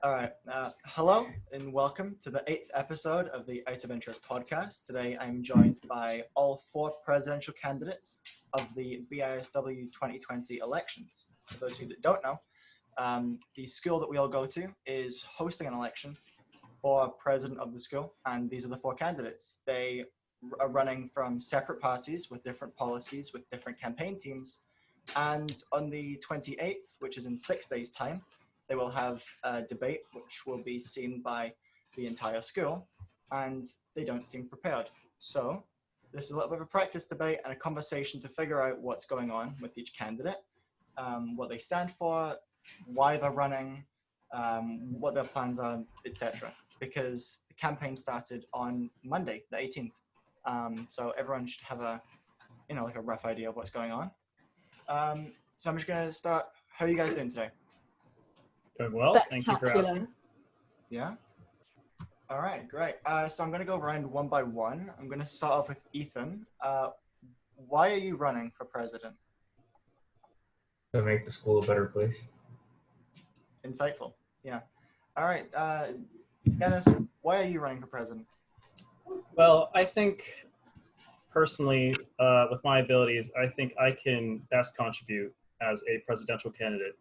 All right. Hello and welcome to the 8th episode of the Out of Interest podcast. Today I'm joined by all 4 presidential candidates of the BISW 2020 elections. For those of you that don't know, the school that we all go to is hosting an election for president of the school, and these are the 4 candidates. They are running from separate parties with different policies, with different campaign teams, and on the 28th, which is in 6 days' time, they will have a debate which will be seen by the entire school, and they don't seem prepared. So this is a little bit of a practice debate and a conversation to figure out what's going on with each candidate, what they stand for, why they're running, what their plans are, etc. Because the campaign started on Monday, the 18th. So everyone should have a rough idea of what's going on. So I'm just going to start. How are you guys doing today? Doing well, thank you for asking. Yeah? All right, great. So I'm going to go around one by one. I'm going to start off with Ethan. Why are you running for president? To make the school a better place. Insightful, yeah. All right, Dennis, why are you running for president? Well, I think personally, with my abilities, I think I can best contribute as a presidential candidate.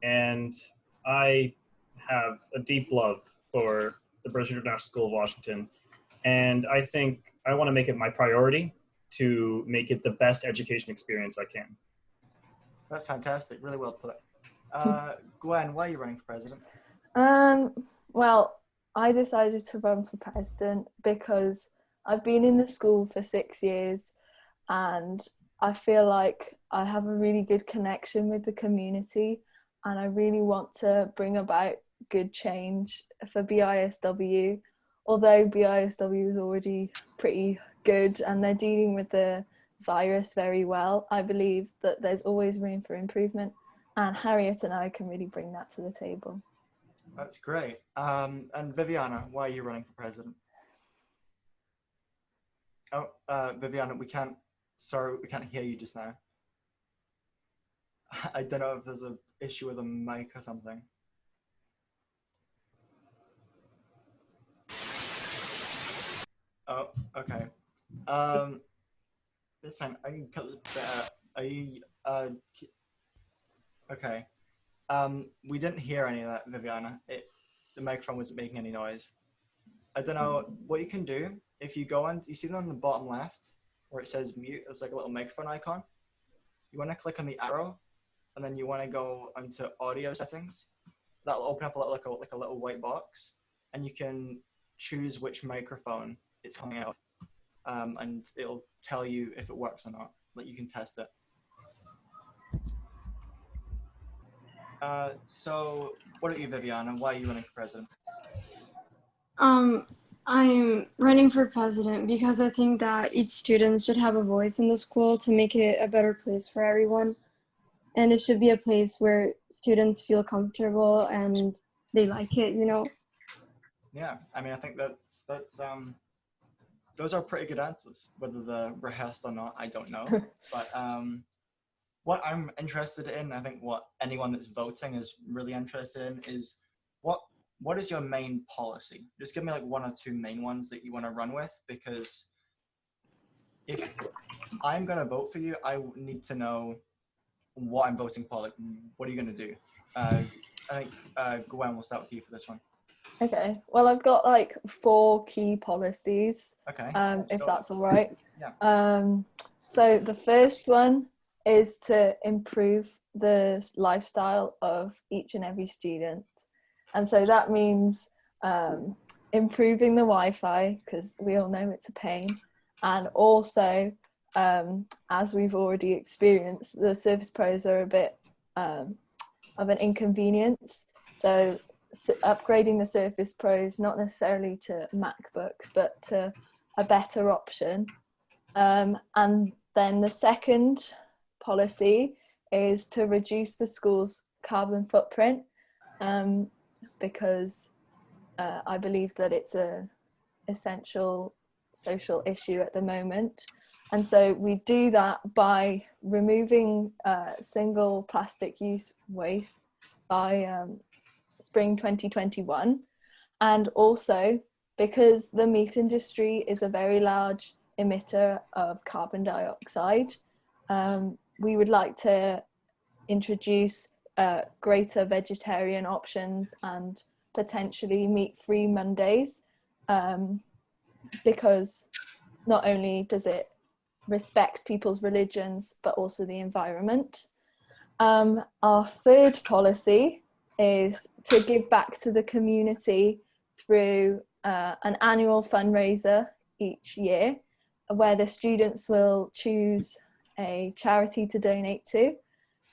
And I have a deep love for the British International School of Washington. And I think I want to make it my priority to make it the best education experience I can. That's fantastic. Really well put. Gwen, why are you running for president? Well, I decided to run for president because I've been in the school for 6 years and I feel like I have a really good connection with the community and I really want to bring about good change for BISW. Although BISW is already pretty good and they're dealing with the virus very well, I believe that there's always room for improvement, and Harriet and I can really bring that to the table. That's great. And Viviana, why are you running for president? Oh, Viviana, we can't hear you just now. I don't know if there's an issue with a mic or something. Oh, okay. That's fine. I can cut this better. Are you, okay. We didn't hear any of that, Viviana. The microphone wasn't making any noise. I don't know what you can do. If you go on, you see on the bottom left where it says mute, there's like a little microphone icon. You want to click on the arrow, and then you want to go onto audio settings. That'll open up like a little white box, and you can choose which microphone it's coming out of, and it'll tell you if it works or not. Like you can test it. So what are you, Viviana? Why are you running for president? I'm running for president because I think that each student should have a voice in the school to make it a better place for everyone. And it should be a place where students feel comfortable and they like it, you know? Yeah, I mean, I think that's those are pretty good answers. Whether they're rehearsed or not, I don't know. But what I'm interested in, I think what anyone that's voting is really interested in, is what is your main policy? Just give me like 1 or 2 main ones that you want to run with, because if I'm going to vote for you, I need to know what I'm voting for. Like, what are you going to do? I think Gwen, will start with you for this one. Okay, well, I've got like 4 key policies, okay, if that's all right. Yeah. So the first one is to improve the lifestyle of each and every student. And so that means improving the Wi-Fi, because we all know it's a pain. And also, as we've already experienced, the Surface Pros are a bit of an inconvenience. So upgrading the Surface Pros, not necessarily to MacBooks, but to a better option. And then the second policy is to reduce the school's carbon footprint, because I believe that it's an essential social issue at the moment. And so we do that by removing single plastic use waste, by spring 2021. And also because the meat industry is a very large emitter of carbon dioxide, we would like to introduce greater vegetarian options and potentially meat-free Mondays, because not only does it respect people's religions but also the environment. Our third policy is to give back to the community through an annual fundraiser each year, where the students will choose a charity to donate to.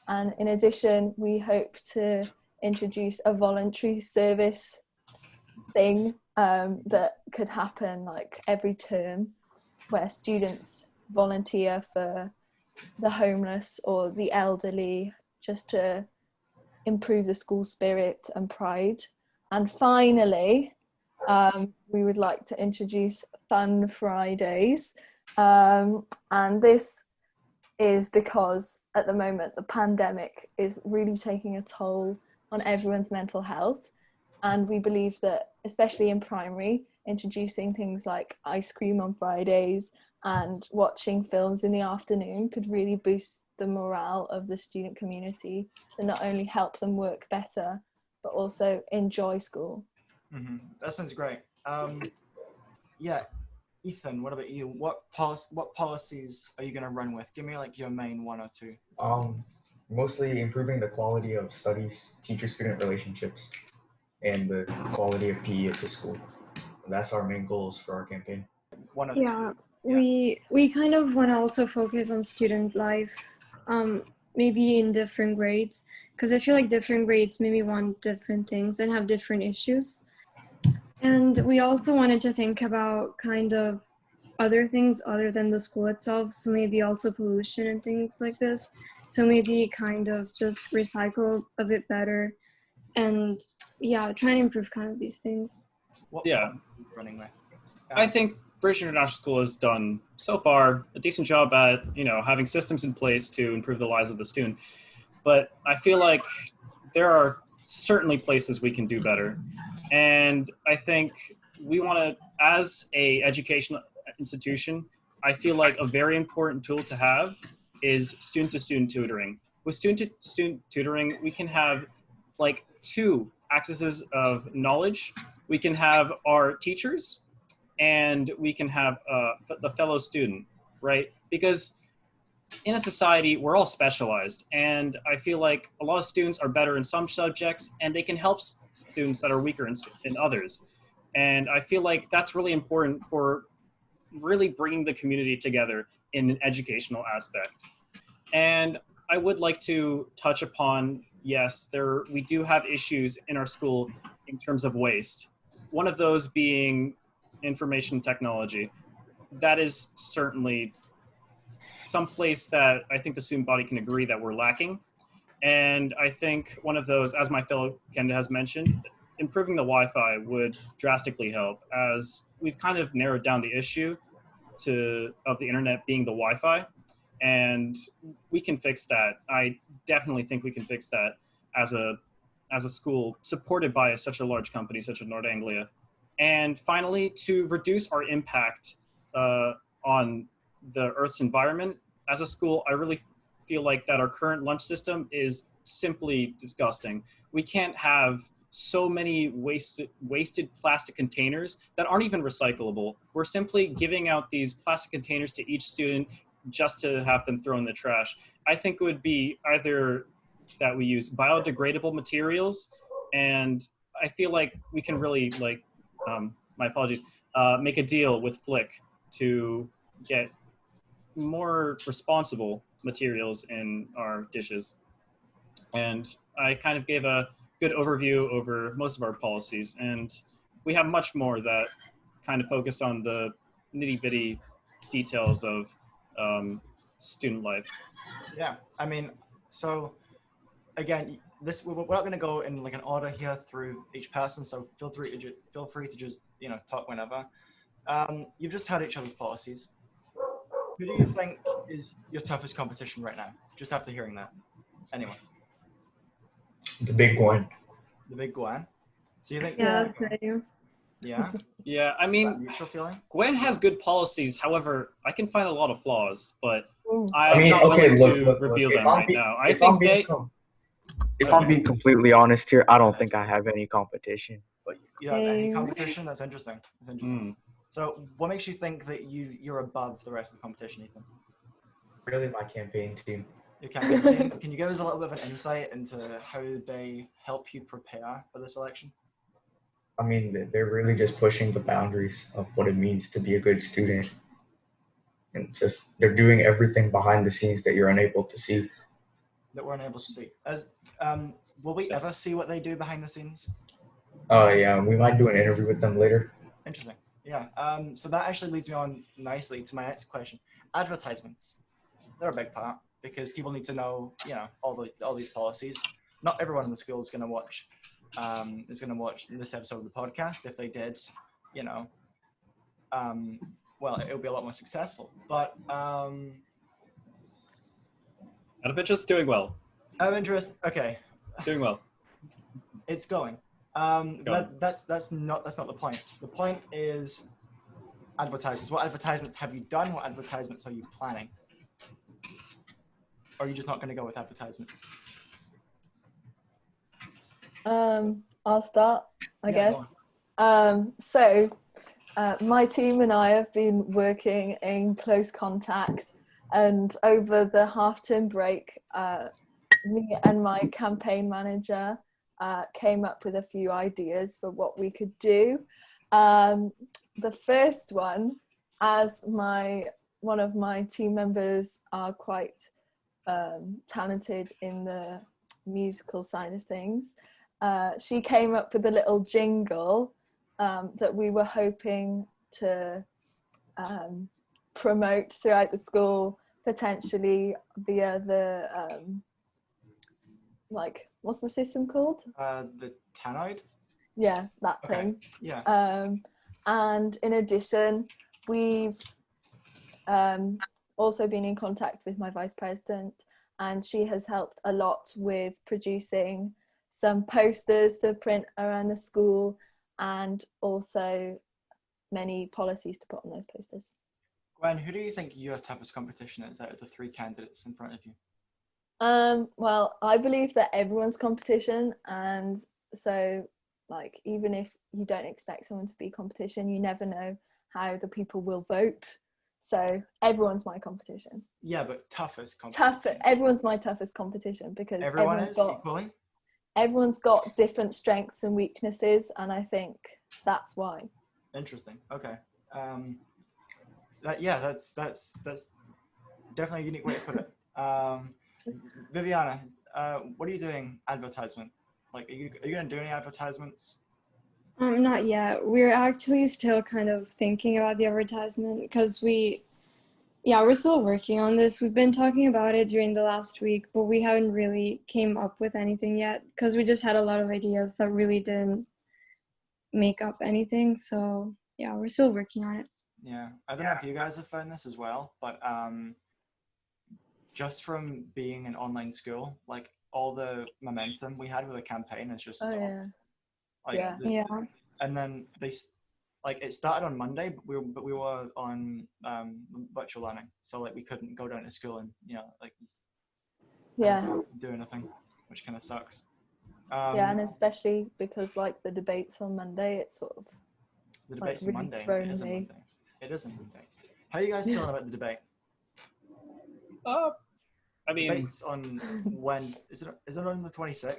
And in addition, we hope to introduce a voluntary service thing that could happen like every term, where students volunteer for the homeless or the elderly, just to improve the school spirit and pride. And finally, we would like to introduce Fun Fridays. And this is because at the moment the pandemic is really taking a toll on everyone's mental health. And we believe that, especially in primary, introducing things like ice cream on Fridays and watching films in the afternoon could really boost the morale of the student community to not only help them work better, but also enjoy school. Mm-hmm. That sounds great. Yeah, Ethan, what about you? What policies are you going to run with? Give me like your main one or two. Mostly improving the quality of studies, teacher-student relationships, and the quality of PE at the school. That's our main goals for our campaign. One or Yeah, two. we kind of want to also focus on student life, maybe in different grades, because I feel like different grades maybe want different things and have different issues. And we also wanted to think about kind of other things other than the school itself, so maybe also pollution and things like this. So maybe kind of just recycle a bit better, and yeah, try and improve kind of these things. What Yeah. policy are you running with? I think British International School has done so far a decent job at, having systems in place to improve the lives of the student. But I feel like there are certainly places we can do better. And I think we want to, as a educational institution, I feel like a very important tool to have is student-to-student tutoring. With student-to-student tutoring, we can have like two axes of knowledge. We can have our teachers and we can have the fellow student, right? Because in a society, we're all specialized. And I feel like a lot of students are better in some subjects and they can help students that are weaker in others. And I feel like that's really important for really bringing the community together in an educational aspect. And I would like to touch upon, yes, we do have issues in our school in terms of waste. One of those being information technology. That is certainly someplace that I think the student body can agree that we're lacking. And I think one of those, as my fellow candidate has mentioned, improving the Wi-Fi would drastically help, as we've kind of narrowed down the issue of the internet being the Wi-Fi, and we can fix that. I definitely think we can fix that as a school supported by such a large company such as Nord Anglia. And finally, to reduce our impact on the Earth's environment, as a school, I really feel like that our current lunch system is simply disgusting. We can't have so many wasted plastic containers that aren't even recyclable. We're simply giving out these plastic containers to each student just to have them throw in the trash. I think it would be either that we use biodegradable materials, and I feel like we can really, my apologies, make a deal with Flick to get more responsible materials in our dishes. And I kind of gave a good overview over most of our policies, and we have much more that kind of focus on the nitty-bitty details of student life. Yeah, I mean, so again, we're not going to go in like an order here through each person, so feel free to just talk whenever. You've just had each other's policies. Who do you think is your toughest competition right now? Just after hearing that, anyone? The big one. The big Gwen. So you think? Yeah, that's right. Yeah. Yeah, I Is that a mean, mutual feeling? Gwen has good policies. However, I can find a lot of flaws, but Ooh. I'm mean, not okay, willing look, to look, look. reveal them right now. I If I'm think being they. if Okay. I'm being completely honest here, I don't think I have any competition. But You don't have any Same. competition? That's interesting. That's interesting. Hmm. So what makes you think that you're above the rest of the competition, Ethan? really, my campaign team. Your campaign team. Can you give us a little bit of an insight into how they help you prepare for this election? I mean, they're really just pushing the boundaries of what it means to be a good student, and just they're doing everything behind the scenes that you're unable to see. That we're unable to see. Will we Yes. ever see what they do behind the scenes? Yeah, we might do an interview with them later. Interesting. Yeah. So that actually leads me on nicely to my next question. Advertisements. They're a big part because people need to know, all these policies. Not everyone in the school is going to watch this episode of the podcast. If they did, well, it'll be a lot more successful. But Out of interest, doing well. out of interest, okay, It's doing well. it's going. Going. That's not the point. The point is advertisements. What advertisements have you done? What advertisements are you planning? Or are you just not going to go with advertisements? I'll start, I Yeah, guess. So my team and I have been working in close contact, and over the half-term break, me and my campaign manager came up with a few ideas for what we could do. The first one, as one of my team members are quite talented in the musical side of things, she came up with a little jingle that we were hoping to promote throughout the school, potentially via the what's the system called? The Tannoid? Yeah, that Okay. thing. Yeah. And in addition, we've also been in contact with my vice president, and she has helped a lot with producing some posters to print around the school, and also many policies to put on those posters. Gwen, who do you think your toughest competition is out of the three candidates in front of you? Well, I believe that everyone's competition, and so even if you don't expect someone to be competition, you never know how the people will vote. So everyone's my competition. Yeah, but toughest competition. Everyone's my toughest competition because Everyone is equally? Everyone's got different strengths and weaknesses, and I think that's why. Interesting. Okay. That's definitely a unique way to put it. Viviana, what are you doing advertisement? Are you going to do any advertisements? Not yet. We're actually still kind of thinking about the advertisement because we're still working on this. We've been talking about it during the last week, but we haven't really came up with anything yet because we just had a lot of ideas that really didn't make up anything. So yeah, we're still working on it. Yeah, I don't know if you guys have found this as well, but just from being an online school, all the momentum we had with the campaign has just stopped. Yeah. And then it started on Monday, but we were on virtual learning, so we couldn't go down to school and do anything, which kind of sucks. And especially because the debates on Monday, it's sort of the debate's really Monday. thrown It is a me. Monday. It is a Monday. How are you guys feeling about the debate? I mean, Debate's on Wednesday. Is it on the 26th?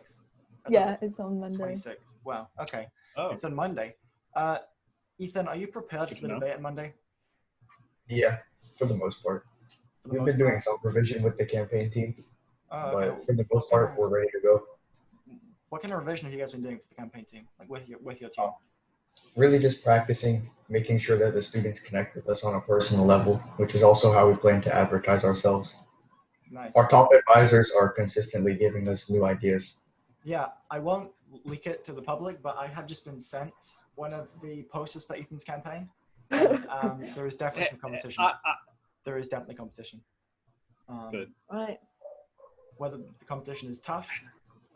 Yeah, it's on Monday. 26th. Wow. Okay. oh, It's on Monday. Ethan, are you prepared for the debate on Monday? Yeah, for the most part. For the We've most been doing part? some revision with the campaign team, Oh, okay. but for the most part, we're ready to go. What kind of revision have you guys been doing for the campaign team, with your team? Really just practicing, making sure that the students connect with us on a personal level, which is also how we plan to advertise ourselves. Nice. Our top advisors are consistently giving us new ideas. Yeah, I won't leak it to the public, but I have just been sent one of the posters for Ethan's campaign. And, there is definitely some competition. There is definitely competition. Good. Right. Whether the competition is tough,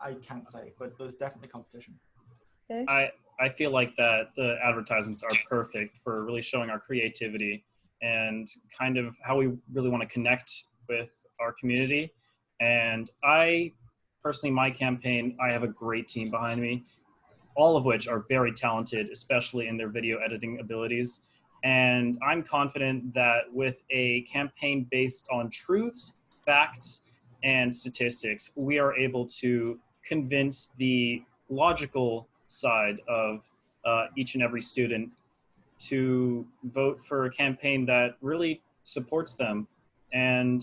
I can't say, but there's definitely competition. Okay. I feel like that the advertisements are perfect for really showing our creativity and kind of how we really want to connect with our community. And I personally, my campaign, I have a great team behind me, all of which are very talented, especially in their video editing abilities. And I'm confident that with a campaign based on truths, facts, and statistics, we are able to convince the logical side of each and every student to vote for a campaign that really supports them. And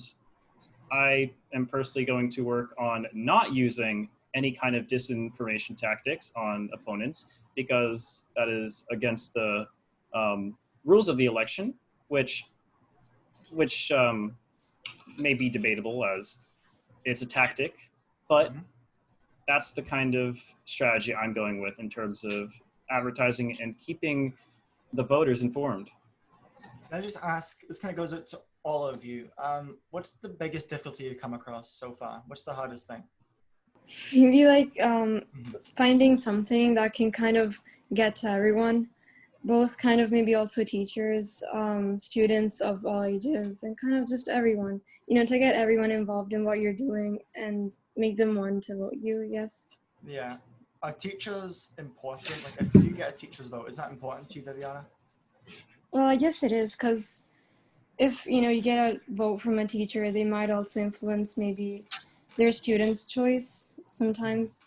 I am personally going to work on not using any kind of disinformation tactics on opponents, because that is against the rules of the election, which may be debatable as it's a tactic, but that's the kind of strategy I'm going with in terms of advertising and keeping the voters informed. Can I just ask, this kind of goes out to all of you, what's the biggest difficulty you've come across so far? What's the hardest thing? Maybe like finding something that can kind of get to everyone, both kind of maybe also teachers, students of all ages, and kind of just everyone, you know, to get everyone involved in what you're doing and make them want to vote you. Yes. Yeah. Are teachers important? Like, if you get a teacher's vote, is that important to you, Viviana? Well, I guess it is, because if, you know, you get a vote from a teacher, they might also influence maybe their students' choice sometimes.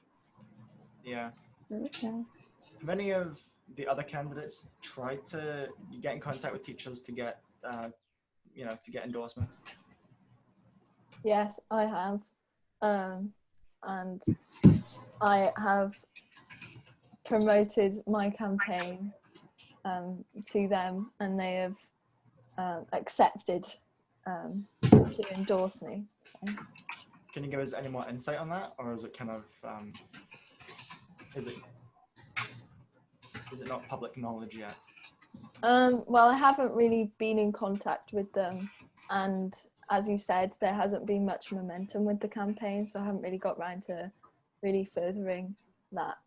Yeah. Yeah. Have any of the other candidates tried to get in contact with teachers to get, to get endorsements? Yes, I have. And I have promoted my campaign to them, and they have accepted to endorse me. So. Can you give us any more insight on that, or is it kind of is it not public knowledge yet? Well, I haven't really been in contact with them, and as you said, there hasn't been much momentum with the campaign, so I haven't really got around to really furthering that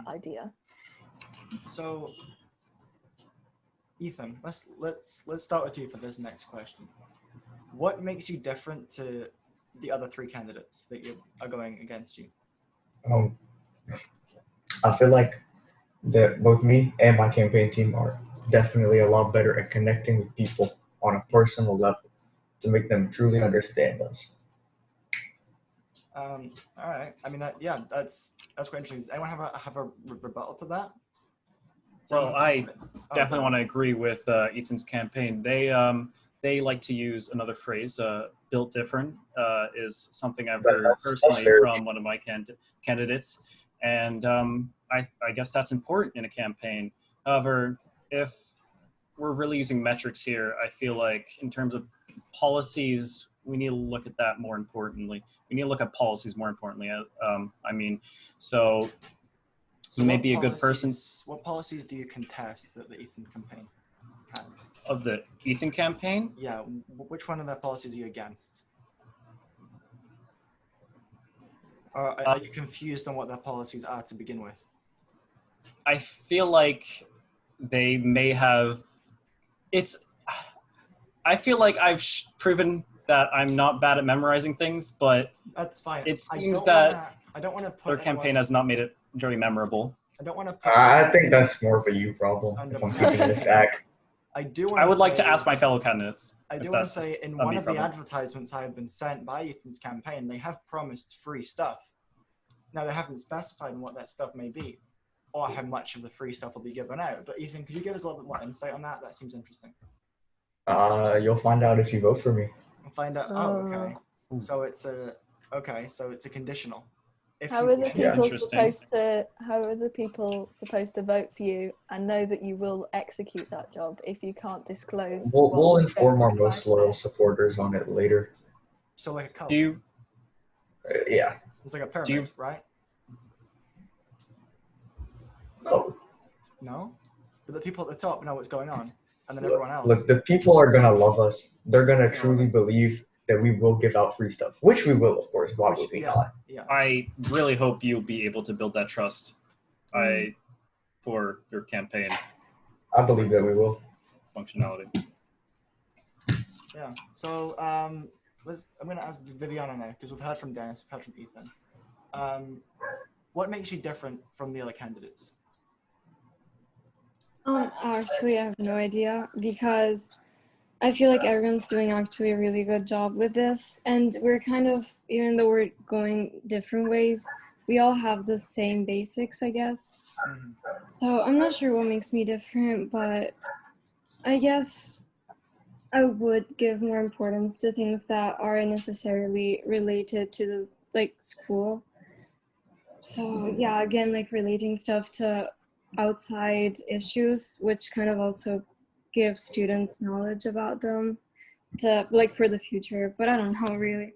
idea. So, Ethan, let's start with you for this next question. What makes you different to the other three candidates that are going against you? I feel like that both me and my campaign team are definitely a lot better at connecting with people on a personal level to make them truly understand us. All right. I mean, that's quite interesting. Does anyone have a rebuttal to that? Well, I definitely want to agree with Ethan's campaign. They like to use another phrase, built different, is something I've heard personally from one of my candidates. And I guess that's important in a campaign. However, if we're really using metrics here, I feel like in terms of policies, we need to look at that more importantly. We need to look at policies more importantly. So you may be a good person. What policies do you contest that the Ethan campaign has? Of the Ethan campaign? Yeah, which one of their policies are you against? Or are you confused on what their policies are to begin with? I feel like they may have. I feel like I've proven that I'm not bad at memorizing things, but that's fine. It seems that I don't want to put their campaign has not made it very memorable. I don't want to put. I think that's more of a you problem. If I'm keeping this stack. I would like to ask my fellow candidates. I do want to say, in one of the advertisements I have been sent by Ethan's campaign, they have promised free stuff. Now, they haven't specified what that stuff may be, or how much of the free stuff will be given out. But Ethan, could you give us a little bit more insight on that? That seems interesting. You'll find out if you vote for me. We'll find out. Oh, okay. So it's a conditional. How are the people supposed to vote for you and know that you will execute that job if you can't disclose? We'll inform our most loyal supporters on it later. So like a cult. Yeah. It's like a pyramid, right? No. No? But the people at the top know what's going on, and then everyone else. Look, the people are gonna love us. They're gonna truly believe that we will give out free stuff, which we will, of course, while moving Yeah, on. yeah. I really hope you'll be able to build that trust for your campaign I believe that we will. functionality. Yeah. So I'm going to ask Viviana now, because we've heard from Denis, we've heard from Ethan. What makes you different from the other candidates? Actually, I have no idea because I feel like everyone's doing actually a really good job with this, and we're kind of, even though we're going different ways, we all have the same basics, I guess. Mhm. So I'm not sure what makes me different, but I guess I would give more importance to things that aren't necessarily related to the school. So yeah, again, like relating stuff to outside issues, which kind of also gives students knowledge about them to for the future. But I don't know really.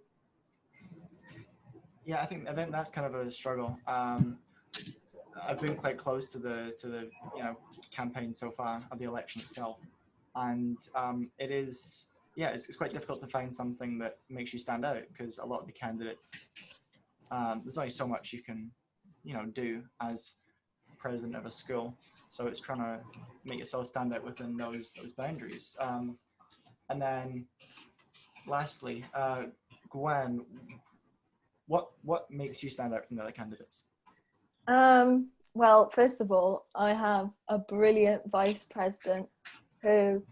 Yeah, I think that's kind of a struggle. I've been quite close to the campaign so far of the election itself, and it is it's quite difficult to find something that makes you stand out, because a lot of the candidates, there's only so much you can do as president of a school, so it's trying to make yourself stand out within those boundaries. And then lastly, Gwen, what makes you stand out from the other candidates? Well, first of all, I have a brilliant vice president who,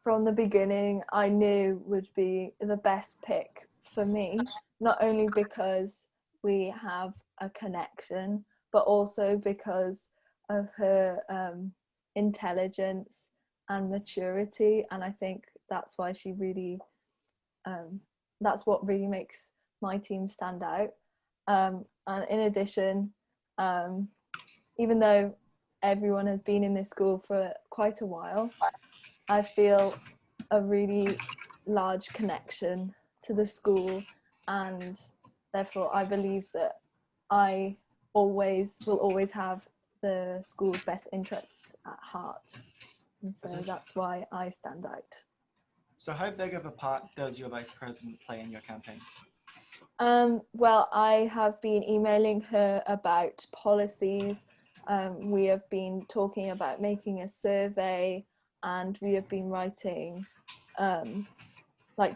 from the beginning, I knew would be the best pick for me, not only because we have a connection, but also because of her intelligence and maturity. And I think that's why she really, that's what really makes my team stand out. And in addition, even though everyone has been in this school for quite a while, I feel a really large connection to the school, and therefore I believe that I will always have the school's best interests at heart. And so that's why I stand out. So how big of a part does your vice president play in your campaign? Well, I have been emailing her about policies. We have been talking about making a survey, and we have been writing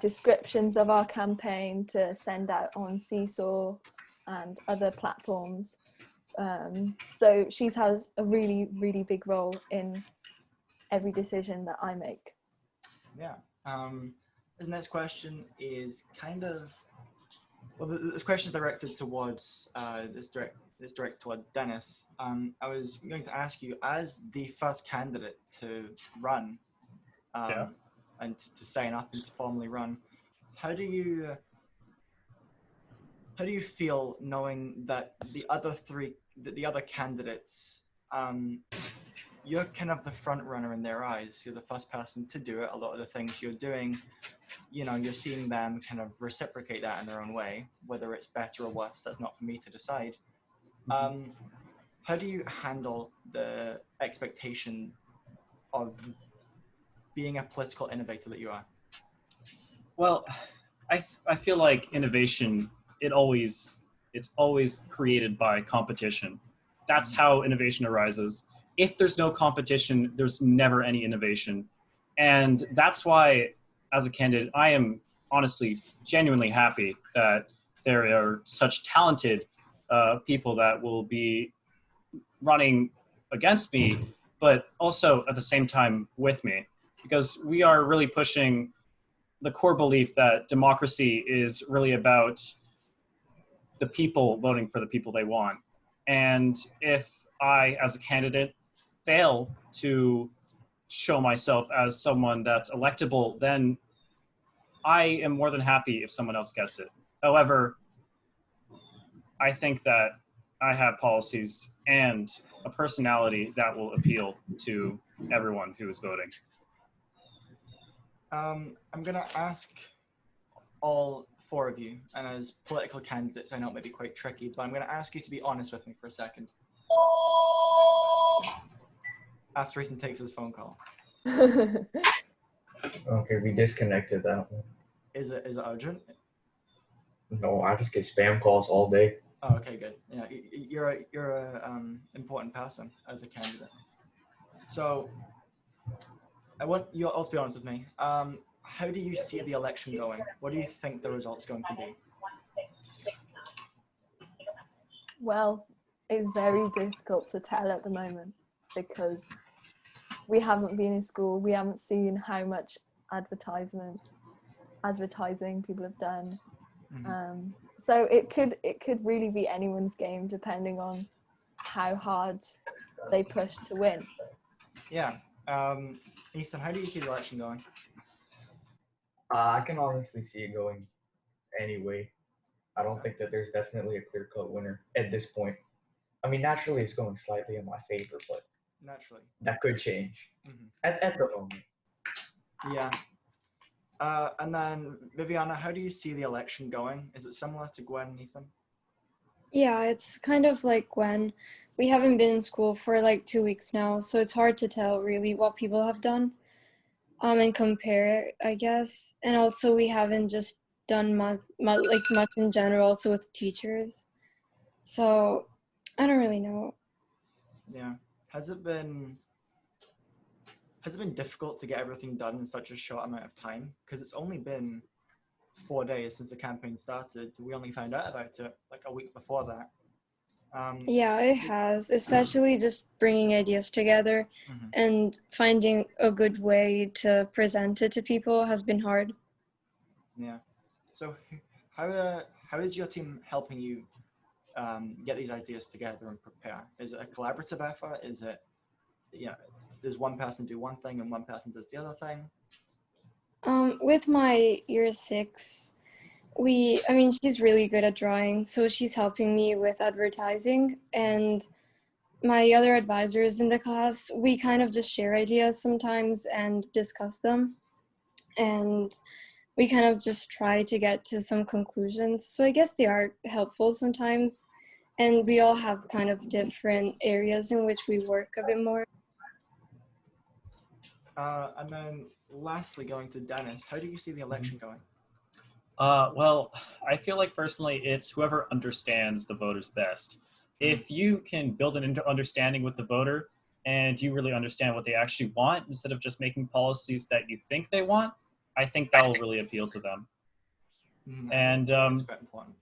descriptions of our campaign to send out on Seesaw and other platforms. So she has a really, really big role in every decision that I make. Yeah. This next question is this question is directed towards directed toward Denis. I was going to ask you, as the first candidate to run, and to sign up and to formally run, how do you feel knowing that the other candidates, you're kind of the front runner in their eyes. You're the first person to do it. A lot of the things you're doing, you're seeing them kind of reciprocate that in their own way. Whether it's better or worse, that's not for me to decide. How do you handle the expectation of being a political innovator that you are? Well, I feel like innovation, it's always created by competition. That's how innovation arises. If there's no competition, there's never any innovation. And that's why, as a candidate, I am honestly, genuinely happy that there are such talented people that will be running against me, but also at the same time with me, because we are really pushing the core belief that democracy is really about the people voting for the people they want. And if I, as a candidate, fail to show myself as someone that's electable, then I am more than happy if someone else gets it. However, I think that I have policies and a personality that will appeal to everyone who is voting. I'm going to ask all four of you, and as political candidates, I know it may be quite tricky, but I'm going to ask you to be honest with me for a second. After Ethan takes his phone call. Okay, we disconnected that one. Is it urgent? No, I just get spam calls all day. Oh, okay, good. Yeah, you're a important person as a candidate. So I want you all to be honest with me. How do you see the election going? What do you think the result's going to be? Well, it's very difficult to tell at the moment because we haven't been in school. We haven't seen how much advertising people have done. Mm-hmm. So it could really be anyone's game depending on how hard they push to win. Yeah. Ethan, how do you see the election going? I can honestly see it going anyway. I don't think that there's definitely a clear-cut winner at this point. I mean, naturally, it's going slightly in my favor, but Naturally. that could change Mm-hmm. at the moment. Yeah. And then, Viviana, how do you see the election going? Is it similar to Gwen and Ethan? Yeah, it's kind of like Gwen. We haven't been in school for like 2 weeks now, so it's hard to tell really what people have done and compare, I guess. And also, we haven't just done much in general, also with teachers. So I don't really know. Yeah. Has it been difficult to get everything done in such a short amount of time? Because it's only been 4 days since the campaign started. We only found out about it like a week before that. Yeah, it has, especially just bringing ideas together Mhm. and finding a good way to present it to people has been hard. Yeah. So how is your team helping you get these ideas together and prepare? Is it a collaborative effort? Is it, does one person do one thing and one person does the other thing? With my year 6, she's really good at drawing, so she's helping me with advertising, and my other advisors in the class, we kind of just share ideas sometimes and discuss them, and we kind of just try to get to some conclusions. So I guess they are helpful sometimes, and we all have kind of different areas in which we work a bit more. And then lastly, going to Denis, how do you see the election going? Well, I feel like personally it's whoever understands the voters best. If you can build an understanding with the voter and you really understand what they actually want instead of just making policies that you think they want, I think that will really appeal to them. And that's quite important.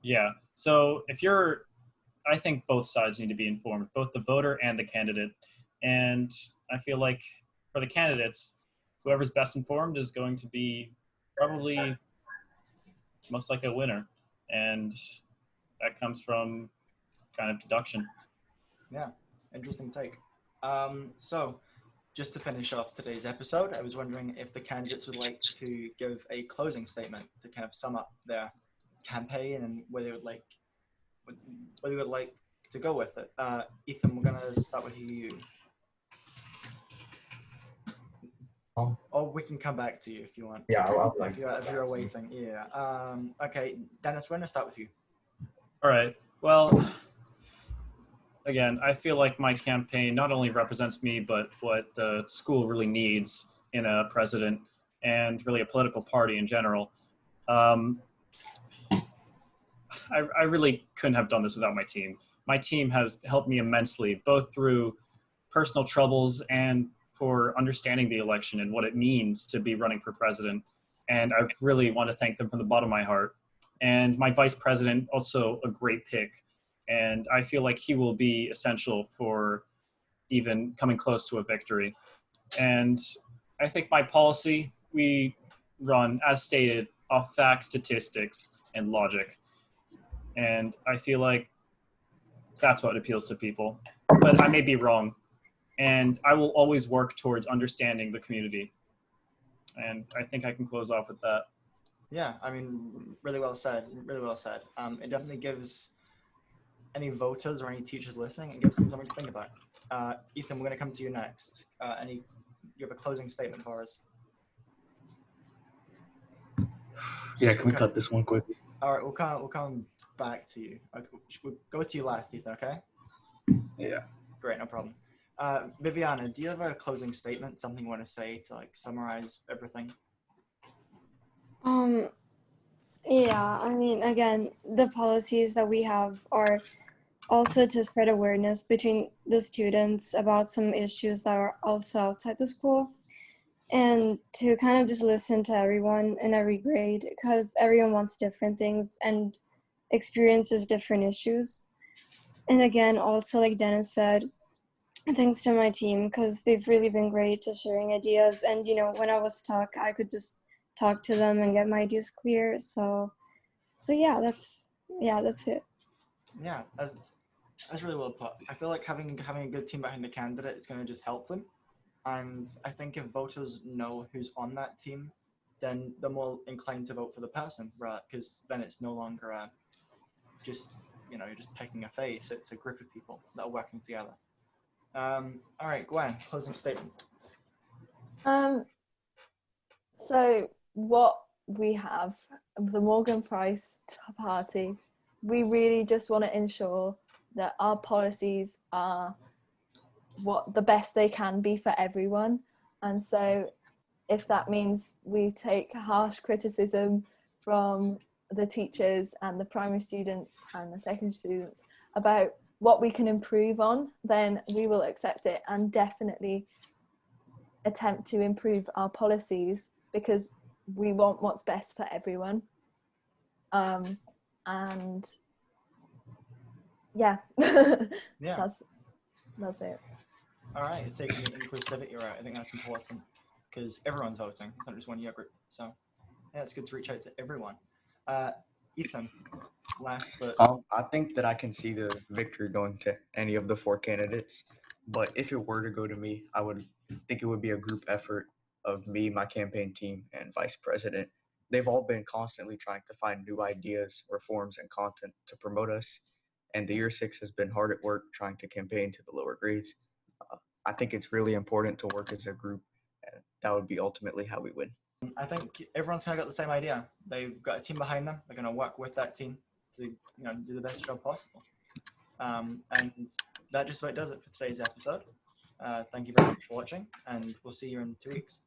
yeah, so I think both sides need to be informed, both the voter and the candidate. And I feel like for the candidates, whoever's best informed is going to be probably most like a winner. And that comes from kind of deduction. Yeah, interesting take. So just to finish off today's episode, I was wondering if the candidates would like to give a closing statement to kind of sum up their campaign and where they would like to go with it. Ethan, we're gonna start with you. Or we can come back to you if you want. Yeah, I would like if you're waiting. Yeah. Okay, Denis, we're gonna start with you. All right. Well, again, I feel like my campaign not only represents me, but what the school really needs in a president and really a political party in general. I really couldn't have done this without my team. My team has helped me immensely, both through personal troubles and for understanding the election and what it means to be running for president. And I really want to thank them from the bottom of my heart. And my vice president, also a great pick. And I feel like he will be essential for even coming close to a victory. And I think my policy, we run, as stated, off facts, statistics, and logic. And I feel like that's what appeals to people. But I may be wrong. And I will always work towards understanding the community. And I think I can close off with that. Yeah, I mean, really well said. Really well said. It definitely gives any voters or any teachers listening, it gives them something to think about. Ethan, we're going to come to you next. You have a closing statement for us? Yeah, can we cut this one quick? All right, we'll come back to you. Okay, we'll go to you last, Ethan, okay? Yeah. Great, no problem. Viviana, do you have a closing statement, something you want to say to like summarize everything? Um, yeah, I mean, again, the policies that we have are also to spread awareness between the students about some issues that are also outside the school, and to kind of just listen to everyone in every grade, because everyone wants different things and experiences different issues. And again, also like Dennis said, thanks to my team, because they've really been great to sharing ideas. And when I was stuck, I could just talk to them and get my ideas clear. So yeah, that's it. Yeah, that's really well put. I feel like having a good team behind the candidate is going to just help them. And I think if voters know who's on that team, then they're more inclined to vote for the person, right? Because then it's no longer just you're just picking a face. It's a group of people that are working together. All right, Gwen, closing statement. So what we have, the Morgan Price Party, we really just want to ensure that our policies are what the best they can be for everyone. And so if that means we take harsh criticism from the teachers and the primary students and the secondary students about what we can improve on, then we will accept it and definitely attempt to improve our policies, because we want what's best for everyone. And yeah, Yeah. that's it. All right, you're taking the inclusivity right. I think that's important because everyone's voting. It's not just one year group. So yeah, it's good to reach out to everyone. Ethan, last but I think that I can see the victory going to any of the four candidates, but if it were to go to me, I would think it would be a group effort of me, my campaign team, and vice president. They've all been constantly trying to find new ideas, reforms, and content to promote us, and the year six has been hard at work trying to campaign to the lower grades. I think it's really important to work as a group, and that would be ultimately how we win. I think everyone's kind of got the same idea. They've got a team behind them. They're going to work with that team to do the best job possible. And that just about does it for today's episode. Thank you very much for watching, and we'll see you in 2 weeks.